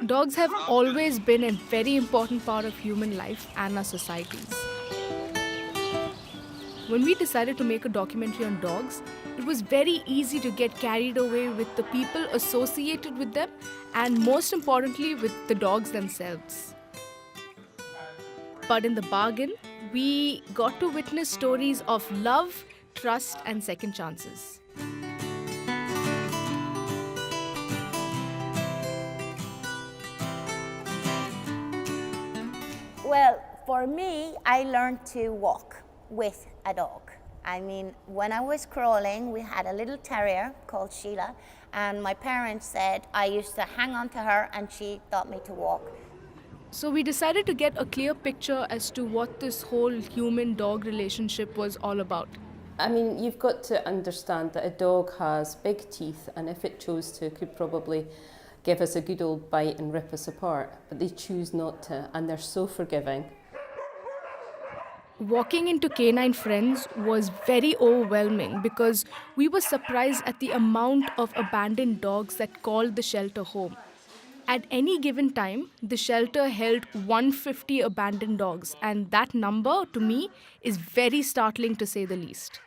Dogs have always been a very important part of human life and our societies. When we decided to make a documentary on dogs, it was very easy to get carried away with the people associated with them and, most importantly, with the dogs themselves. But in the bargain, we got to witness stories of love, trust, and second chances. Well, for me, I learned to walk with a dog. I mean, when I was crawling, we had a little terrier called Sheila, and my parents said I used to hang on to her and she taught me to walk. So we decided to get a clear picture as to what this whole human-dog relationship was all about. I mean, you've got to understand that a dog has big teeth, and if it chose to, could probably give us a good old bite and rip us apart, but they choose not to, and they're so forgiving. Walking into Canine Friends was very overwhelming because we were surprised at the amount of abandoned dogs that called the shelter home. At any given time, the shelter held 150 abandoned dogs, and that number to me is very startling to say the least.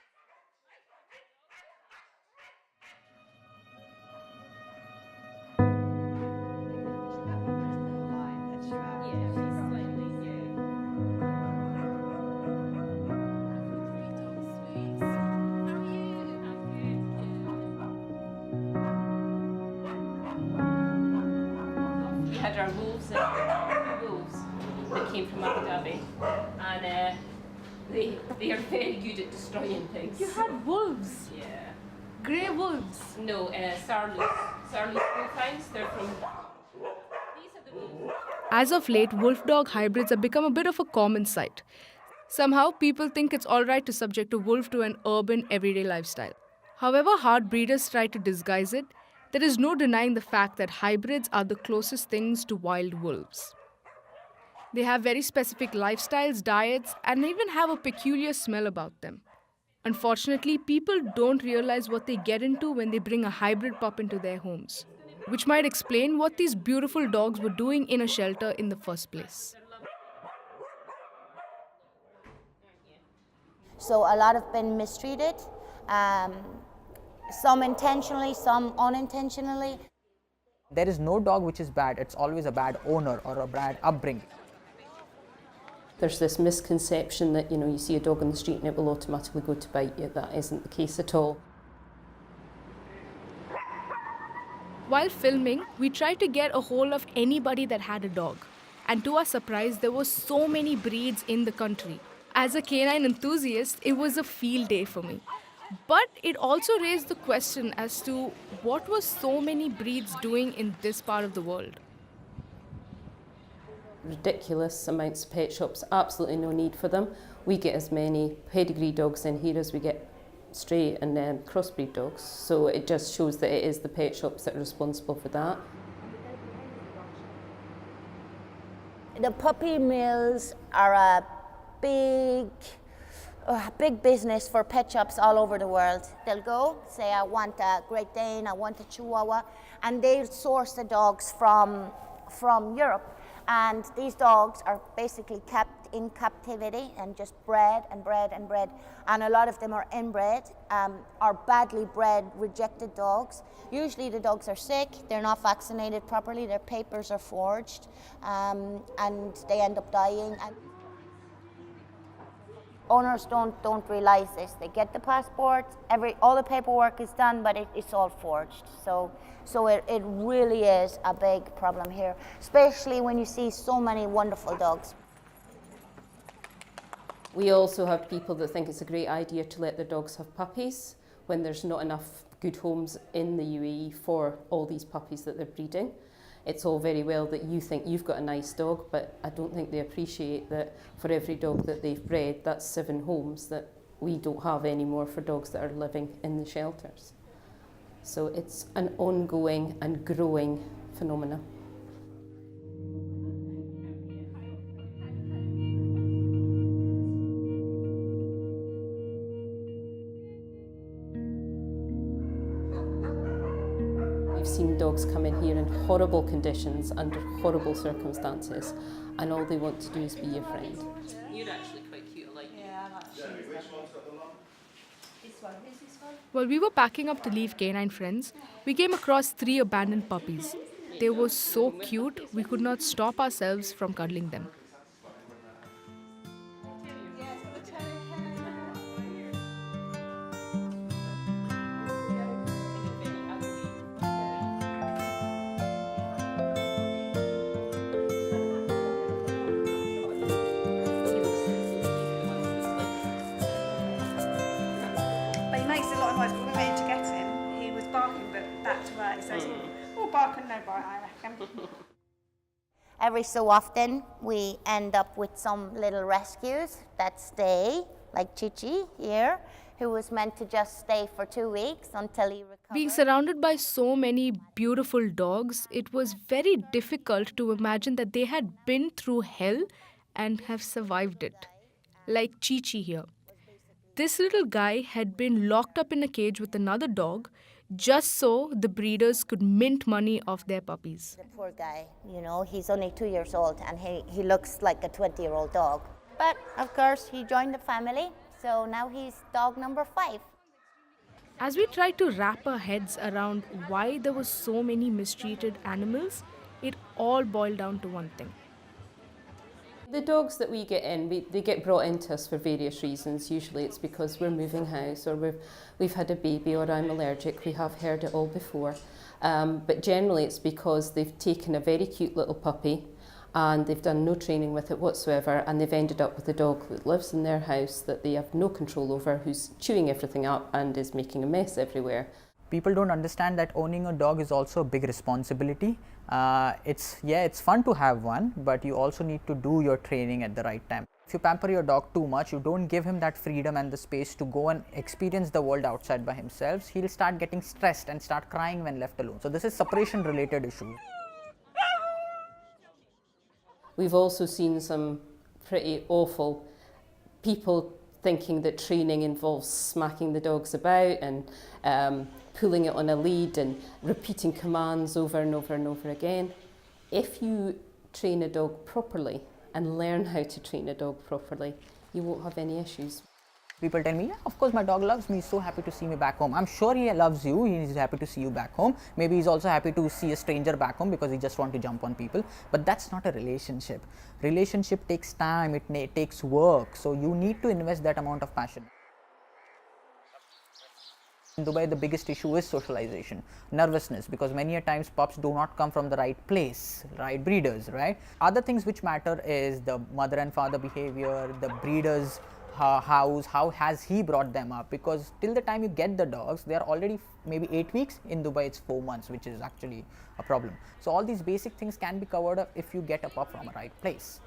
We had our wolves, wolves that came from Abu Dhabi, and they are very good at destroying things. You had wolves, Yeah. grey wolves. No, Sarloos wolfhounds. They're from. These are the wolves. As of late, wolf-dog hybrids have become a bit of a common sight. Somehow, people think it's alright to subject a wolf to an urban, everyday lifestyle. However hard breeders try to disguise it, there is no denying the fact that hybrids are the closest things to wild wolves. They have very specific lifestyles, diets, and even have a peculiar smell about them. Unfortunately, people don't realize what they get into when they bring a hybrid pup into their homes, which might explain what these beautiful dogs were doing in a shelter in the first place. So a lot have been mistreated, some intentionally, some unintentionally. There is no dog which is bad, it's always a bad owner or a bad upbringing. There's this misconception that, you see a dog on the street and it will automatically go to bite you. That isn't the case at all. While filming, we tried to get a hold of anybody that had a dog. And to our surprise, there were so many breeds in the country. As a canine enthusiast, it was a field day for me. But it also raised the question as to what were so many breeds doing in this part of the world. Ridiculous amounts of pet shops, absolutely no need for them. We get as many pedigree dogs in here as we get stray and crossbreed dogs. So it just shows that it is the pet shops that are responsible for that. The puppy mills are a big business for pet shops all over the world. They'll go, say, I want a Great Dane, I want a Chihuahua, and they'll source the dogs from Europe. And these dogs are basically kept in captivity and just bred and bred and bred. And a lot of them are inbred, are badly bred, rejected dogs. Usually the dogs are sick, they're not vaccinated properly, their papers are forged, and they end up dying. And owners don't realize this. They get the passport, all the paperwork is done, but it's all forged. So it really is a big problem here, especially when you see so many wonderful dogs. We also have people that think it's a great idea to let their dogs have puppies when there's not enough good homes in the UAE for all these puppies that they're breeding. It's all very well that you think you've got a nice dog, but I don't think they appreciate that for every dog that they've bred, that's 7 homes that we don't have anymore for dogs that are living in the shelters. So it's an ongoing and growing phenomenon. seen dogs come in here in horrible conditions, under horrible circumstances, and all they want to do is be your friend. You're actually quite cute, I like you. While we were packing up to leave canine friends, we came across 3 abandoned puppies. They were so cute, we could not stop ourselves from cuddling them. But he makes a lot of noise. When we went to get him, he was barking, but back to work. So it's all bark and no bite, I reckon. Every so often, we end up with some little rescues that stay, like Chichi here, who was meant to just stay for 2 weeks until he recovered. Being surrounded by so many beautiful dogs, it was very difficult to imagine that they had been through hell and have survived it. Like Chi-Chi here. This little guy had been locked up in a cage with another dog just so the breeders could mint money off their puppies. The poor guy, you know, he's only 2 years old and he looks like a 20-year-old dog. But of course, he joined the family, so now he's dog number 5. As we tried to wrap our heads around why there were so many mistreated animals, it all boiled down to one thing. The dogs that we get in, they get brought into us for various reasons. Usually it's because we're moving house, or we've had a baby, or I'm allergic. We have heard it all before. But generally it's because they've taken a very cute little puppy and they've done no training with it whatsoever, and they've ended up with a dog that lives in their house that they have no control over, who's chewing everything up and is making a mess everywhere. People don't understand that owning a dog is also a big responsibility. It's fun to have one, but you also need to do your training at the right time. If you pamper your dog too much, you don't give him that freedom and the space to go and experience the world outside by himself, he'll start getting stressed and start crying when left alone. So this is separation related issue. We've also seen some pretty awful people thinking that training involves smacking the dogs about and pulling it on a lead and repeating commands over and over and over again. If you train a dog properly and learn how to train a dog properly, you won't have any issues. People tell me, yeah, of course my dog loves me, he's so happy to see me back home. I'm sure he loves you, he's happy to see you back home. Maybe he's also happy to see a stranger back home because he just wants to jump on people. But that's not a relationship. Relationship takes time, it takes work. So you need to invest that amount of passion. In Dubai, the biggest issue is socialization, nervousness, because many a times pups do not come from the right place, right breeders, right? Other things which matter is the mother and father behavior, the breeder's house, how has he brought them up, because till the time you get the dogs, they are already maybe 8 weeks. In Dubai, it's 4 months, which is actually a problem. So all these basic things can be covered up if you get a pup from a right place.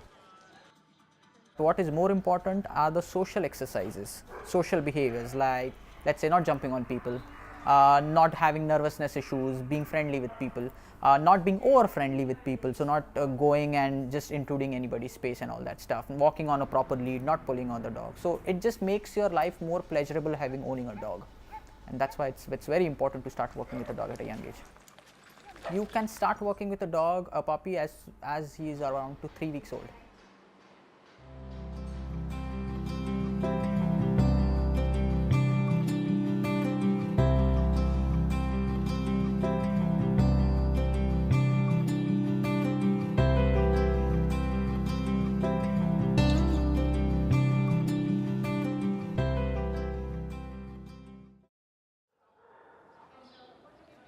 What is more important are the social exercises, social behaviors, like let's say not jumping on people, not having nervousness issues, being friendly with people, not being over friendly with people, so not going and just intruding anybody's space and all that stuff, walking on a proper lead, not pulling on the dog. So it just makes your life more pleasurable owning a dog, and that's why it's very important to start working with a dog at a young age. You can start working with a puppy as he is around 2 to 3 weeks old.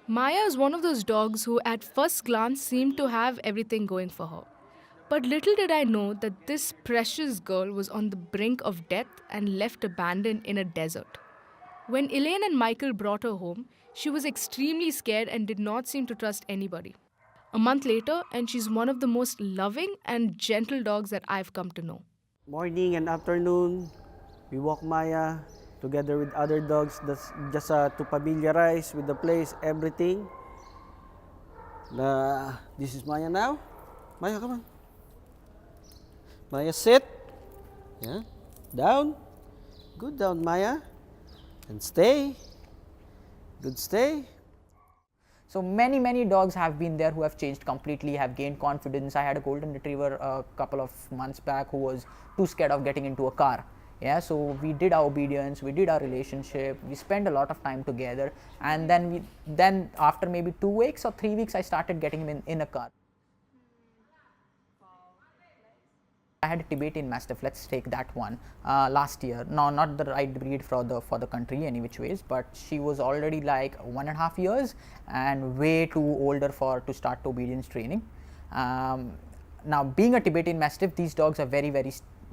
Maya is one of those dogs who at first glance seemed to have everything going for her. But little did I know that this precious girl was on the brink of death and left abandoned in a desert. When Elaine and Michael brought her home, she was extremely scared and did not seem to trust anybody. A month later, and she's one of the most loving and gentle dogs that I've come to know. Morning and afternoon, we walk Maya together with other dogs, just to familiarize with the place, everything. This is Maya now. Maya, come on. Maya, sit. Yeah. Down. Good down, Maya. And stay. Good stay. So many dogs have been there who have changed completely, have gained confidence. I had a golden retriever a couple of months back who was too scared of getting into a car. Yeah, so we did our obedience, we did our relationship, we spent a lot of time together, and then after maybe 2 weeks or 3 weeks, I started getting him in a car. I had a Tibetan Mastiff, let's take that one, last year. No, not the right breed for the country any which ways, but she was already like 1.5 years and way too older to start obedience training. Now, being a Tibetan Mastiff, these dogs are very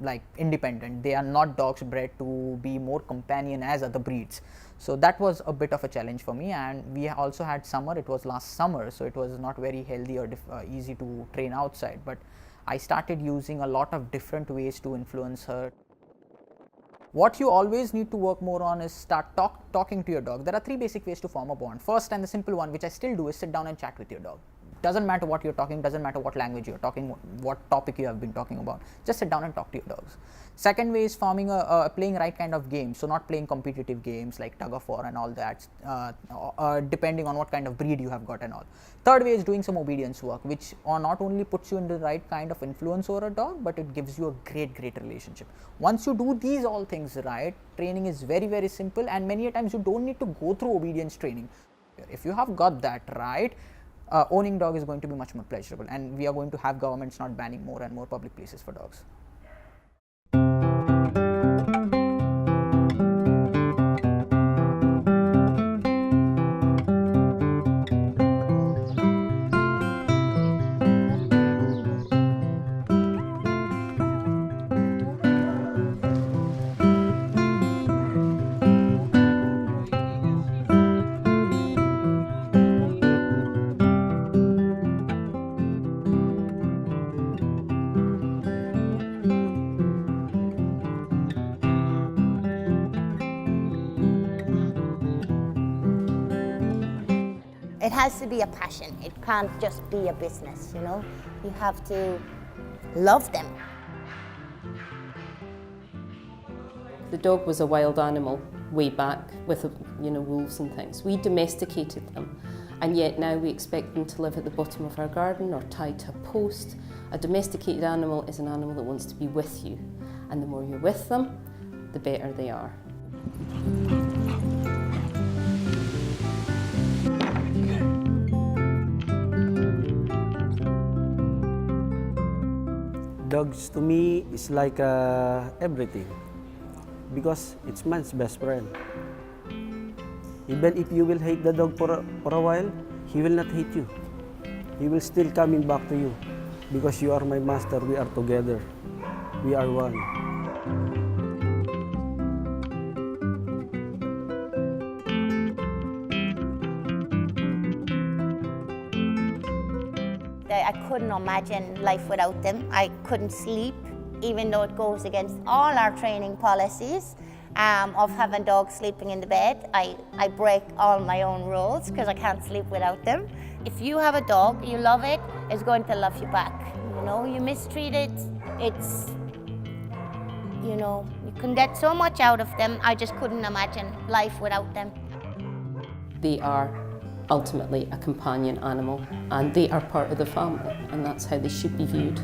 like independent. They are not dogs bred to be more companion as other breeds. So that was a bit of a challenge for me, and we also had summer. It was last summer, so it was not very healthy or easy to train outside, but I started using a lot of different ways to influence her. What you always need to work more on is start talking to your dog. There are 3 basic ways to form a bond. First, and the simple one, which I still do, is sit down and chat with your dog. Doesn't matter what you're talking, doesn't matter what language you're talking, what topic you have been talking about. Just sit down and talk to your dogs. Second way is forming playing right kind of game. So not playing competitive games like tug of war and all that, depending on what kind of breed you have got and all. Third way is doing some obedience work, which not only puts you in the right kind of influence over a dog, but it gives you a great relationship. Once you do these all things right, training is very simple, and many a times you don't need to go through obedience training. If you have got that right, owning dog is going to be much more pleasurable, and we are going to have governments not banning more and more public places for dogs. It has to be a passion. It can't just be a business, you know. You have to love them. The dog was a wild animal way back with, wolves and things. We domesticated them, and yet now we expect them to live at the bottom of our garden or tied to a post. A domesticated animal is an animal that wants to be with you, and the more you're with them, the better they are. Dogs to me is like everything, because it's man's best friend. Even if you will hate the dog for a while, he will not hate you. He will still coming back to you, because you are my master. We are together. We are one. I couldn't imagine life without them. I couldn't sleep, even though it goes against all our training policies of having dogs sleeping in the bed. I break all my own rules because I can't sleep without them. If you have a dog, you love it, it's going to love you back. You know, you mistreat it, you can get so much out of them. I just couldn't imagine life without them. They are ultimately a companion animal, and they are part of the family, and that's how they should be viewed.